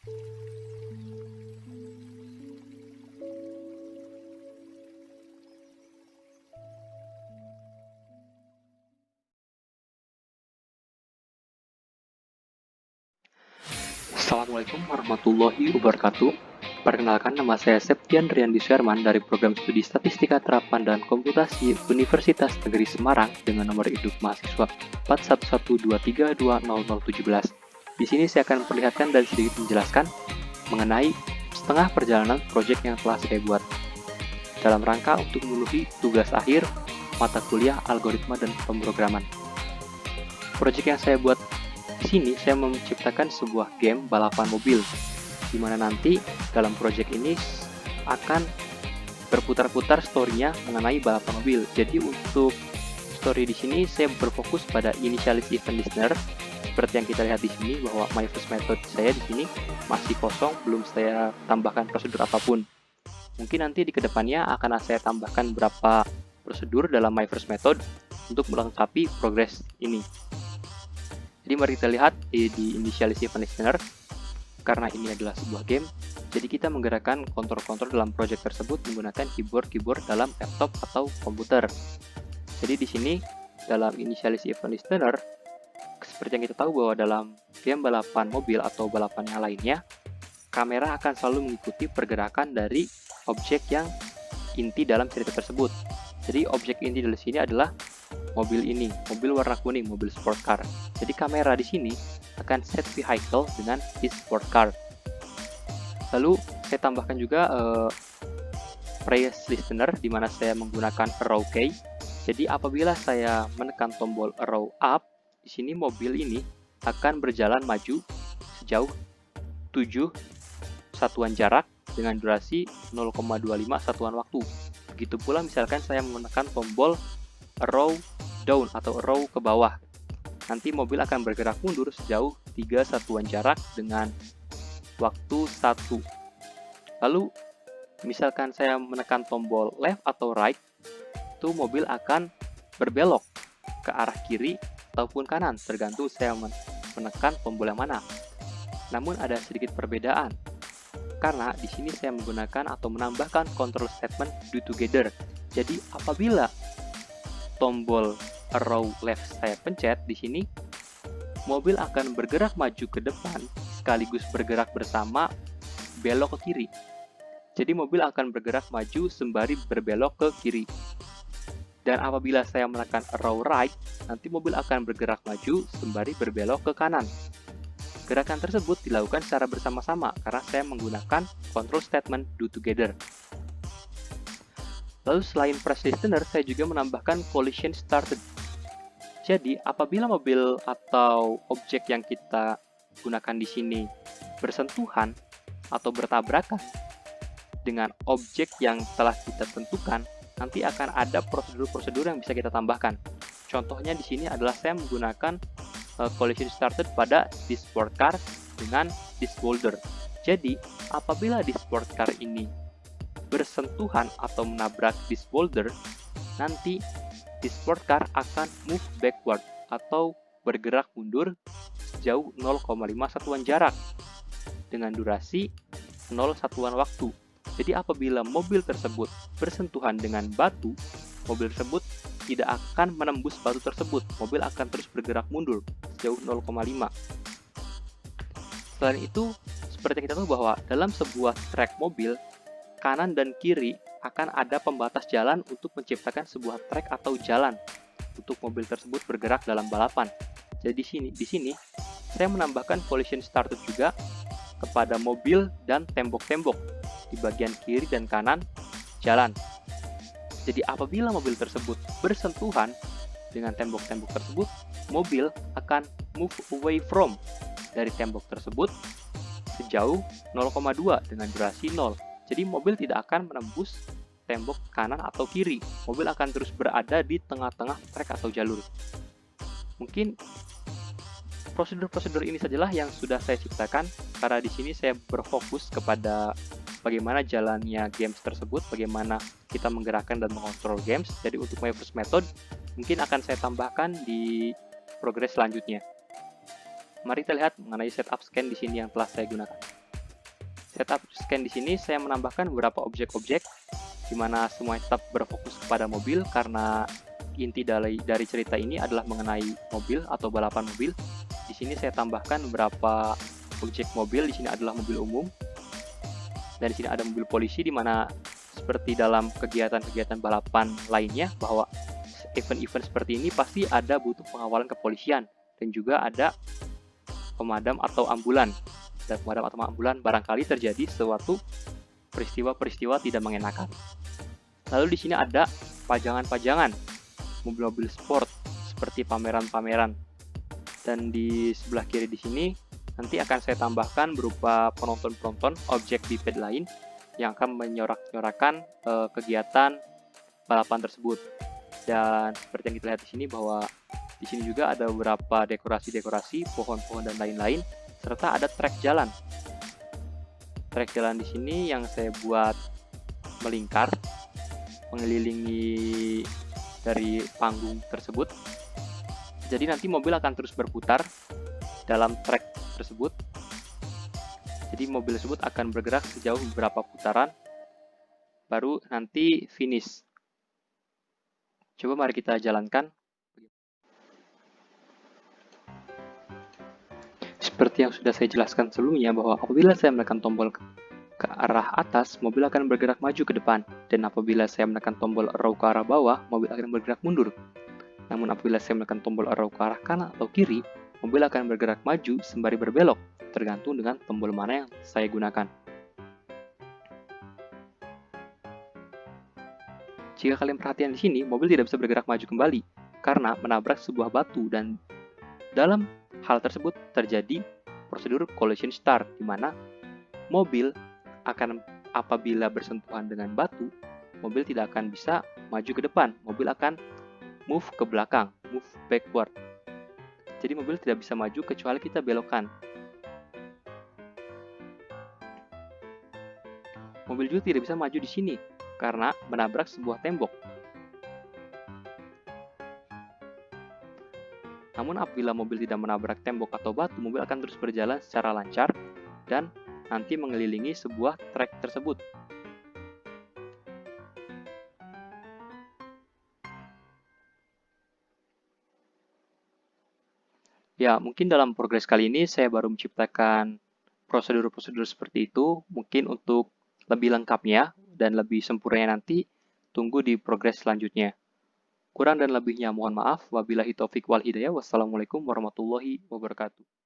Assalamualaikum warahmatullahi wabarakatuh. Perkenalkan, nama saya Septian Riyandi Sherman dari Program Studi Statistika Terapan dan Komputasi Universitas Negeri Semarang dengan nomor induk mahasiswa 4112320017. Di sini saya akan memperlihatkan dan sedikit menjelaskan mengenai setengah perjalanan proyek yang telah saya buat dalam rangka untuk memenuhi tugas akhir mata kuliah algoritma dan pemrograman. Proyek yang saya buat di sini saya menciptakan sebuah game balapan mobil, di mana nanti dalam proyek ini akan berputar-putar story-nya mengenai balapan mobil. Jadi untuk story di sini saya berfokus pada initialize event listener, seperti yang kita lihat di sini bahwa my first method saya di sini masih kosong, belum saya tambahkan prosedur apapun. Mungkin nanti di kedepannya akan saya tambahkan beberapa prosedur dalam my first method untuk melengkapi progres ini. Jadi mari kita lihat di initialize event listener. Karena ini adalah sebuah game, jadi kita menggerakkan kontrol-kontrol dalam project tersebut menggunakan keyboard dalam laptop atau komputer. Jadi di sini dalam initialize event listener, seperti yang kita tahu bahwa dalam game balapan mobil atau balapan yang lainnya, kamera akan selalu mengikuti pergerakan dari objek yang inti dalam cerita tersebut. Jadi objek inti dari sini adalah mobil ini, mobil warna kuning, mobil sport car. Jadi kamera di sini akan set vehicle dengan this sport car. Lalu saya tambahkan juga press listener di mana saya menggunakan arrow key. Jadi apabila saya menekan tombol arrow up, di sini mobil ini akan berjalan maju sejauh 7 satuan jarak dengan durasi 0,25 satuan waktu. Begitu pula misalkan saya menekan tombol arrow down atau arrow ke bawah, nanti mobil akan bergerak mundur sejauh 3 satuan jarak dengan waktu 1. Lalu misalkan saya menekan tombol left atau right, itu mobil akan berbelok ke arah kiri ataupun kanan, tergantung saya menekan tombol yang mana. Namun ada sedikit perbedaan, karena di sini saya menggunakan atau menambahkan control statement do together. Jadi apabila tombol arrow left saya pencet di sini, mobil akan bergerak maju ke depan sekaligus bergerak bersama belok ke kiri. Jadi mobil akan bergerak maju sembari berbelok ke kiri. Dan apabila saya menekan arrow right, nanti mobil akan bergerak maju sembari berbelok ke kanan. Gerakan tersebut dilakukan secara bersama-sama karena saya menggunakan control statement do together. Lalu selain press listener, saya juga menambahkan collision started. Jadi apabila mobil atau objek yang kita gunakan di sini bersentuhan atau bertabrakan dengan objek yang telah kita tentukan, nanti akan ada prosedur-prosedur yang bisa kita tambahkan. Contohnya di sini adalah saya menggunakan collision started pada this sport car dengan this boulder. Jadi apabila this sport car ini bersentuhan atau menabrak this boulder, nanti this sport car akan move backward atau bergerak mundur sejauh 0,5 satuan jarak dengan durasi 0 satuan waktu. Jadi apabila mobil tersebut bersentuhan dengan batu, mobil tersebut tidak akan menembus batu tersebut. Mobil akan terus bergerak mundur sejauh 0,5. Selain itu, seperti kita tahu bahwa dalam sebuah track mobil, kanan dan kiri akan ada pembatas jalan untuk menciptakan sebuah track atau jalan untuk mobil tersebut bergerak dalam balapan. Jadi di sini saya menambahkan collision started juga kepada mobil dan tembok-tembok di bagian kiri dan kanan jalan. Jadi apabila mobil tersebut bersentuhan dengan tembok-tembok tersebut, mobil akan move away from dari tembok tersebut sejauh 0,2 dengan durasi 0. Jadi mobil tidak akan menembus tembok kanan atau kiri. Mobil akan terus berada di tengah-tengah trek atau jalur. Mungkin prosedur-prosedur ini sajalah yang sudah saya ciptakan, karena di sini saya berfokus kepada bagaimana jalannya games tersebut, bagaimana kita menggerakkan dan mengontrol games. Jadi untuk my first method mungkin akan saya tambahkan di progres selanjutnya. Mari kita lihat mengenai setup scan di sini yang telah saya gunakan. setup scan di sini saya menambahkan beberapa objek-objek di mana semua tetap berfokus kepada mobil karena inti dari cerita ini adalah mengenai mobil atau balapan mobil. Di sini saya tambahkan beberapa objek mobil. Di sini adalah mobil umum dan di sini ada mobil polisi, di mana seperti dalam kegiatan-kegiatan balapan lainnya bahwa event-event seperti ini pasti ada butuh pengawalan kepolisian dan juga ada pemadam atau ambulan. Dan pemadam atau ambulan barangkali terjadi suatu peristiwa-peristiwa tidak mengenakan. Lalu di sini ada pajangan-pajangan mobil-mobil sport seperti pameran-pameran. Dan di sebelah kiri di sini nanti akan saya tambahkan berupa penonton-penonton objek biped lain yang akan menyorak-nyorakan kegiatan balapan tersebut. Dan seperti yang kita lihat di sini bahwa di sini juga ada beberapa dekorasi-dekorasi, pohon-pohon dan lain-lain, serta ada trek jalan. Trek jalan di sini yang saya buat melingkar, mengelilingi dari panggung tersebut. Jadi nanti mobil akan terus berputar dalam trek tersebut. Jadi mobil tersebut akan bergerak sejauh beberapa putaran, baru nanti finish. Coba mari kita jalankan. Seperti yang sudah saya jelaskan sebelumnya bahwa apabila saya menekan tombol ke arah atas, mobil akan bergerak maju ke depan. Dan apabila saya menekan tombol arrow ke arah bawah, mobil akan bergerak mundur. Namun apabila saya menekan tombol arrow ke arah kanan atau kiri, mobil akan bergerak maju sembari berbelok, tergantung dengan tombol mana yang saya gunakan. Jika kalian perhatian di sini, mobil tidak bisa bergerak maju kembali karena menabrak sebuah batu, dan dalam hal tersebut terjadi prosedur collision start, di mana mobil akan apabila bersentuhan dengan batu, mobil tidak akan bisa maju ke depan, mobil akan move ke belakang, move backward. Jadi mobil tidak bisa maju kecuali kita belokkan. Mobil juga tidak bisa maju di sini karena menabrak sebuah tembok. Namun apabila mobil tidak menabrak tembok atau batu, mobil akan terus berjalan secara lancar dan nanti mengelilingi sebuah trek tersebut. Ya, mungkin dalam progres kali ini saya baru menciptakan prosedur-prosedur seperti itu. Mungkin untuk lebih lengkapnya dan lebih sempurnanya nanti, tunggu di progres selanjutnya. Kurang dan lebihnya mohon maaf. Wabillahi taufik wal hidayah. Wassalamualaikum warahmatullahi wabarakatuh.